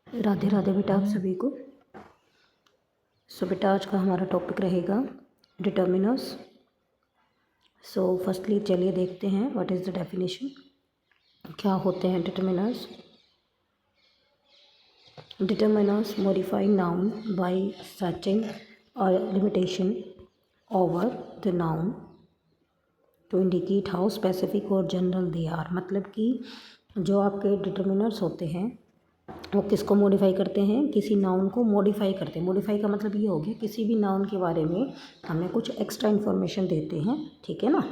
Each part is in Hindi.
राधे राधे बेटा आप सभी को। बेटा आज का हमारा टॉपिक रहेगा डिटर्मिनर्स। फर्स्टली चलिए देखते हैं व्हाट इज़ द डेफिनेशन, क्या होते हैं determiners. Determiners modify noun by searching और limitation over the noun to indicate how specific और जनरल दे आर। मतलब कि जो आपके डिटर्मिनर्स होते हैं वो किसको मॉडिफाई करते हैं, किसी नाउन को मॉडिफाई करते हैं। मॉडिफाई का मतलब ये हो गया किसी भी नाउन के बारे में हमें कुछ एक्स्ट्रा इन्फॉर्मेशन देते हैं, ठीक है ना।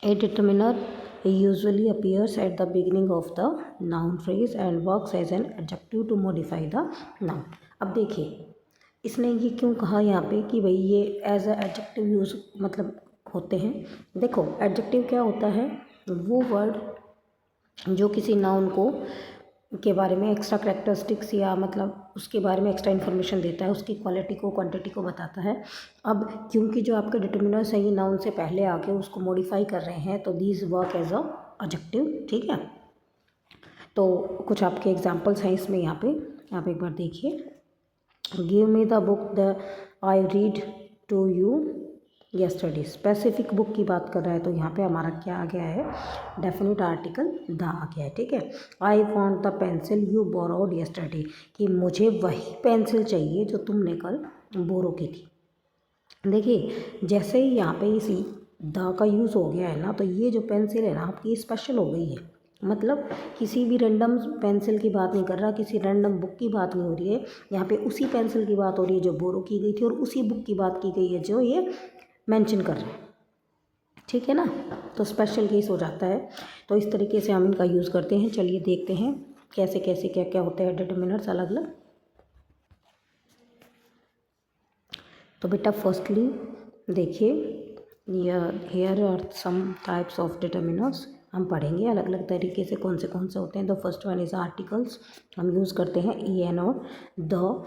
A determiner usually appears at the beginning of the noun phrase and works as an adjective to modify the noun. अब देखिए इसने ये क्यों कहा यहाँ पे कि भाई ये एज अ एडजेक्टिव यूज मतलब होते हैं। देखो एडजेक्टिव क्या होता है, वो वर्ड जो किसी नाउन को के बारे में एक्स्ट्रा करेक्टरिस्टिक्स या मतलब उसके बारे में एक्स्ट्रा इन्फॉर्मेशन देता है, उसकी क्वालिटी को क्वांटिटी को बताता है। अब क्योंकि जो आपके डिटर्मिनर्स हैं ये नाउन से पहले आके उसको मॉडिफाई कर रहे हैं तो these work as a adjective, ठीक है। तो कुछ आपके एग्जांपल्स हैं इसमें यहाँ पे आप एक बार देखिए। Give me the book the I read to you yesterday. Specific book की बात कर रहा है तो यहाँ पे हमारा क्या आ गया है, डेफिनेट आर्टिकल द आ गया है, ठीक है। I want the pencil you borrowed yesterday, कि मुझे वही पेंसिल चाहिए जो तुमने कल बोरो की थी। देखिए जैसे ही यहाँ पे इसी द का यूज़ हो गया है ना, तो ये जो पेंसिल है ना आपकी स्पेशल हो गई है। मतलब किसी भी रैंडम पेंसिल की बात नहीं कर रहा, किसी रैंडम बुक की बात नहीं हो रही है, यहाँ पे उसी पेंसिल की बात हो रही है जो बोरो की गई थी और उसी बुक की बात की गई है जो ये मेंशन कर रहे हैं, ठीक है ना। तो स्पेशल केस हो जाता है। तो इस तरीके से हम इनका यूज़ करते हैं। चलिए देखते हैं कैसे कैसे क्या क्या होते हैं डिटर्मिनर्स अलग अलग। तो बेटा फर्स्टली देखिए here are some types of determiners हम पढ़ेंगे अलग अलग तरीके से कौन से होते हैं। तो फर्स्ट वन इज़ आर्टिकल्स। हम यूज़ करते हैं ई एन और द,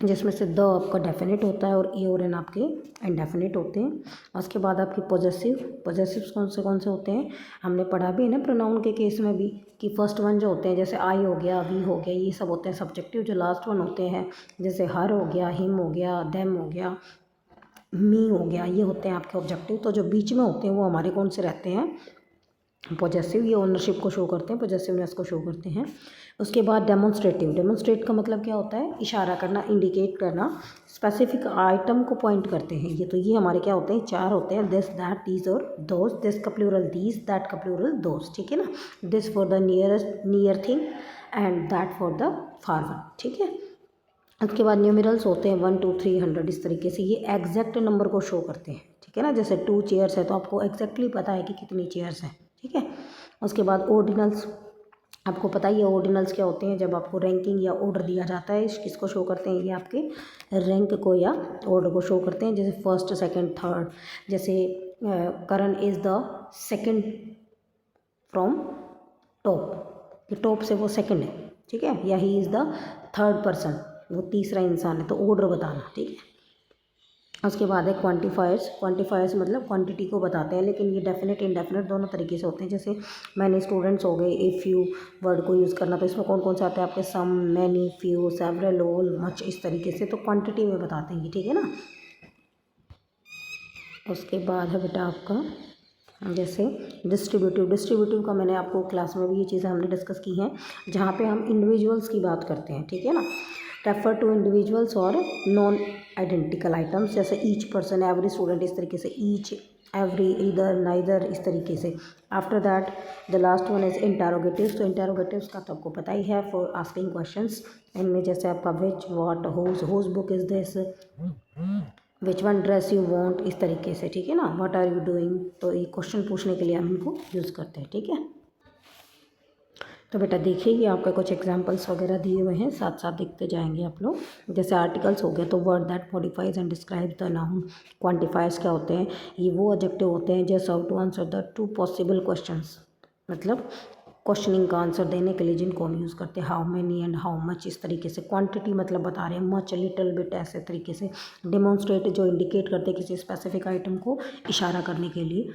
जिसमें से द आपका डेफिनेट होता है और ए और एन आपके इनडेफिनेट होते हैं। उसके बाद आपके पॉजेसिव्स कौन से होते हैं, हमने पढ़ा भी है ना प्रोनाउन के केस में भी कि फर्स्ट वन जो होते हैं जैसे आई हो गया, वी हो गया, ये सब होते हैं सब्जेक्टिव। जो लास्ट वन होते हैं जैसे हर हो गया, हिम हो गया, देम हो गया, मी हो गया, ये होते हैं आपके ऑब्जेक्टिव। तो जो बीच में होते हैं वो हमारे कौन से रहते हैं, पॉजेसिव। ये ओनरशिप को शो करते हैं, पॉजेसिवनेस को शो करते हैं। उसके बाद डेमोन्स्ट्रेटिव। डेमोन्स्ट्रेट का मतलब क्या होता है, इशारा करना, इंडिकेट करना, स्पेसिफिक आइटम को पॉइंट करते हैं ये। तो ये हमारे क्या होते हैं, चार होते हैं, दिस दैट दीज और दोज। दिस का प्लूरल दीज, दैट का प्लूरल दोज, ठीक है ना। This for the near thing and that for the far one, ठीक है। उसके बाद न्यूमेरल्स होते हैं 1 2 3 100, इस तरीके से ये एग्जैक्ट नंबर को शो करते हैं, ठीक है ना। जैसे 2 चेयर्स है तो आपको एग्जैक्टली पता है कि कितनी चेयर्स हैं, ठीक है। उसके बाद ऑर्डिनल्स, आपको पता ही है ऑर्डिनल्स क्या होते हैं। जब आपको रैंकिंग या ऑर्डर दिया जाता है, किसको शो करते हैं, ये आपके रैंक को या ऑर्डर को शो करते हैं। जैसे फर्स्ट सेकंड थर्ड, जैसे Karan is the second from top, कि टॉप से वो सेकंड है, ठीक है। या he is the third person, वो तीसरा इंसान है। तो ऑर्डर बताना, ठीक है। उसके बाद है क्वांटिफायर्स। क्वांटिफायर्स मतलब क्वांटिटी को बताते हैं, लेकिन ये डेफिनेट इनडेफिनेट दोनों तरीके से होते हैं। जैसे मैनी स्टूडेंट्स हो गए, ए फ्यू वर्ड को यूज़ करना, तो इसमें कौन से आते हैं आपके, some, many, few, several, all, much, इस तरीके से। तो क्वांटिटी में बताते हैं ये, ठीक है ना। उसके बाद है बेटा आपका जैसे डिस्ट्रीब्यूटिव का मैंने आपको क्लास में भी ये चीज़ें हमने डिस्कस की हैं, जहाँ पे हम इंडिविजुअल्स की बात करते हैं, ठीक है ना। रेफर टू इंडिविजुअल्स और नॉन आइडेंटिकल आइटम्स, जैसे ईच पर्सन, एवरी स्टूडेंट, इस तरीके से ईच, एवरी, ईदर, नाइदर, इस तरीके से। After that the last one is interrogatives. तो इंटेरोगेटिव्स का तो आपको पता ही है, फॉर आस्किंग क्वेश्चंस। इनमें जैसे आपका which, what, whose book is this, which one dress you want, इस तरीके से, ठीक है ना। व्हाट आर यू डूइंग, तो ये क्वेश्चन पूछने के लिए हम इनको यूज़ करते हैं, ठीक है। तो बेटा देखिए ये आपका कुछ एग्जांपल्स वगैरह दिए हुए हैं, साथ साथ देखते जाएंगे आप लोग। जैसे आर्टिकल्स हो गए तो word that modifies and describe the noun. Quantifiers क्या होते हैं, ये वो एडजेक्टिव होते हैं जो serve to answer the two possible questions, मतलब क्वेश्चनिंग का आंसर देने के लिए जिनको हम यूज़ करते हैं, how many and how much, इस तरीके से। क्वांटिटी मतलब बता रहे हैं, मच, लिटिल बिट, ऐसे तरीके से। डेमोन्स्ट्रेट जो इंडिकेट करते हैं किसी स्पेसिफिक आइटम को इशारा करने के लिए।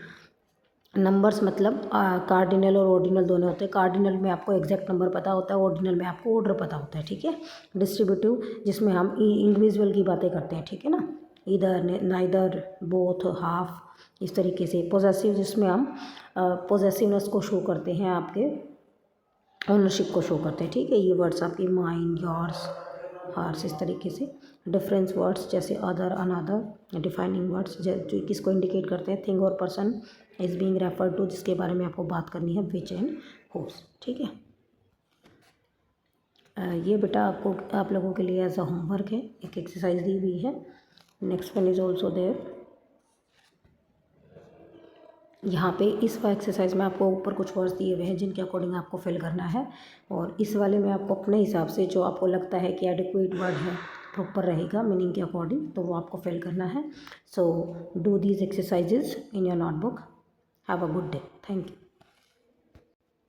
नंबर्स मतलब कार्डिनल और ऑर्डिनल दोनों होते हैं। कार्डिनल में आपको एग्जैक्ट नंबर पता होता है, ऑर्डिनल में आपको ऑर्डर पता होता है, ठीक है। डिस्ट्रीब्यूटिव जिसमें हम इंडिविजुअल की बातें करते हैं, ठीक है ना, इधर नाइदर बोथ हाफ, इस तरीके से। पोजेसिव जिसमें हम पोजेसिवनेस को शो करते हैं, आपके ओनरशिप को शो करते हैं, ठीक है। ये वर्ड्स आपकी माइन, योर्स, हार्स, इस तरीके से। डिफरेंस वर्ड्स जैसे अदर, अनदर। डिफाइनिंग वर्ड्स जो किसको इंडिकेट करते हैं, थिंग और person is being referred to, जिसके बारे में आपको बात करनी है, विच एंड हुज, ठीक है। ये बेटा आपको आप लोगों के लिए एज अ होमवर्क है, एक एक्सरसाइज दी हुई है। Next one is also there. यहाँ पे इस एक्सरसाइज में आपको ऊपर कुछ वर्ड्स दिए हुए हैं जिनके अकॉर्डिंग आपको फिल करना है, और इस वाले में आपको अपने हिसाब से जो आपको लगता है कि एडिक्वेट वर्ड है, प्रॉपर रहेगा मीनिंग के अकॉर्डिंग, तो वो आपको फिल करना है। So do these exercises in your notebook. Have a good day. Thank you.